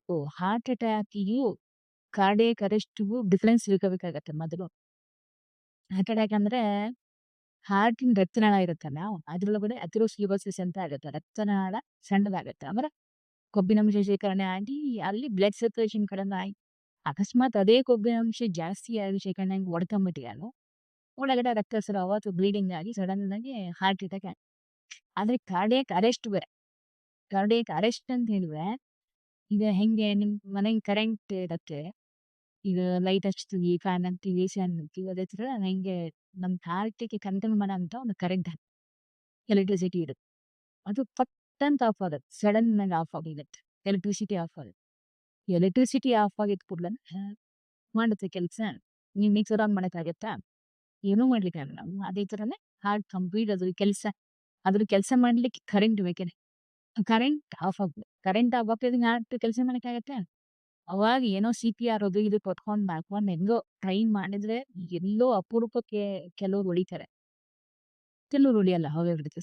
Heart ಅಟ್ಯಾಕಿಗೂ cardiac ಅರೆಸ್ಟ್‌ಗೂ difference ತಿಳ್ಕೋಬೇಕಾಗತ್ತೆ ಮೊದಲು. Heart attack ಅಂದ್ರೆ ಹಾರ್ಟಿನ ರಕ್ತನಾಳ ಇರುತ್ತಲ್ಲ, ಅದ್ರೊಳಗಡೆ ಅಥೆರೋಸ್ಕ್ಲೆರೋಸಿಸ್ ಅಂತ ಆಗುತ್ತೆ. ರಕ್ತನಾಳ ಸಣ್ಣದಾಗುತ್ತೆ. ಅಂದ್ರೆ ಕೊಬ್ಬಿನಾಂಶ ಶೇಖರಣೆ ಆಗಿ ಅಲ್ಲಿ ಬ್ಲಡ್ ಸರ್ಕ್ಯುಲೇಷನ್ ಕಡಿಮೆ ಆಗಿ ಅಕಸ್ಮಾತ್ ಅದೇ ಕೊಬ್ಬಿನಾಂಶ ಜಾಸ್ತಿ ಆಗಿ ಶೇಖರಣೆ ಆಗಿ ಒಡ್ಕೊಂಬಿಟ್ಟಿಯಾನು ಒಳಗಡೆ ರಕ್ತಸ್ರಾವ ಅಥವಾ ಬ್ಲೀಡಿಂಗ್ ಆಗಿ ಸಡನ್ ಆಗಿ ಹಾರ್ಟ್ ಅಟ್ಯಾಕ್ ಆಗುತ್ತೆ. ಆದ್ರೆ ಕಾರ್ಡಿಯಾಕ್ ಅರೆಸ್ಟ್ ಬೇರೆ. ಕಾರ್ಡಿಯಾಕ್ ಅರೆಸ್ಟ್ ಅಂತ ಹೇಳಿದ್ರೆ ಈಗ ಹೆಂಗೆ ನಿಮ್ ಮನೆಗೆ ಕರೆಂಟ್ ಇರತ್ತೆ. ಈಗ ಲೈಟ್ ಹಚ್ತೀವಿ, ಫ್ಯಾನ್ ಹಾಕ್ತೀವಿ, ಎಸಿ ಆನ್ ಮಾಡ್ತೀವಿ. ಅದೇ ತರ ಹೆಂಗೆ ನಮ್ ಹಾರ್ಟಿಗೆ ಕಂಟ್ರೋಲ್ ಮಾಡೋಂತ ಒಂದು ಕರೆಂಟ್ ಎಲೆಕ್ಟ್ರಿಸಿಟಿ ಇರುತ್ತೆ. ಅದು ಪಟ್ ಅಂತ ಆಫ್ ಆಗುತ್ತೆ. ಸಡನ್ ಆಗಿ ಆಫ್ ಆಗಿರುತ್ತೆ. ಎಲೆಕ್ಟ್ರಿಸಿಟಿ ಆಫ್ ಆಗುತ್ತೆ. ಎಲೆಕ್ಟ್ರಿಸಿಟಿ ಆಫ್ ಆಗಿದ ಕೂಡ್ಲೆನೆ ಮಾಡುತ್ತೆ ಕೆಲ್ಸ. ನೀವು ಮಿಕ್ಸರ್ ಆನ್ ಮಾಡಕ್ಕಾಗತ್ತಾ? ಏನೂ ಮಾಡ್ಲಿಕ್ಕಾಗಲ್ಲ. ಅದೇ ತರನೇ ಹಾರ್ಟ್ ಕಂಪ್ಲೀಟ್ ಅದ್ರ ಕೆಲಸ ಮಾಡ್ಲಿಕ್ಕೆ ಕರೆಂಟ್ ಬೇಕೇನೆ. ಕರೆಂಟ್ ಆಫ್ ಆಗ್ಬೇಕು. ಕರೆಂಟ್ ಆಫ್ ಆಗ್ತಿದ್ರೆ ಹಾರ್ಟ್ ಕೆಲಸ ಮಾಡಕ್ಕಾಗತ್ತಾ? ಅವಾಗ ಏನೋ CPR ಅದು ಇದು ಕೊಟ್ಕೊಂಡ್ ಮಾಡ್ಕೊಂಡ್ ಹೆಂಗೋ ಟ್ರೈ ಮಾಡಿದ್ರೆ ಎಲ್ಲೋ ಅಪರೂಪಕ್ಕೆ ಕೆಲವ್ರು ಉಳಿತಾರೆ. ಕೆಲವ್ರು ಉಳಿಯಲ್ಲ. ಹೋಗೇ ಬಿಡುತ್ತೆ.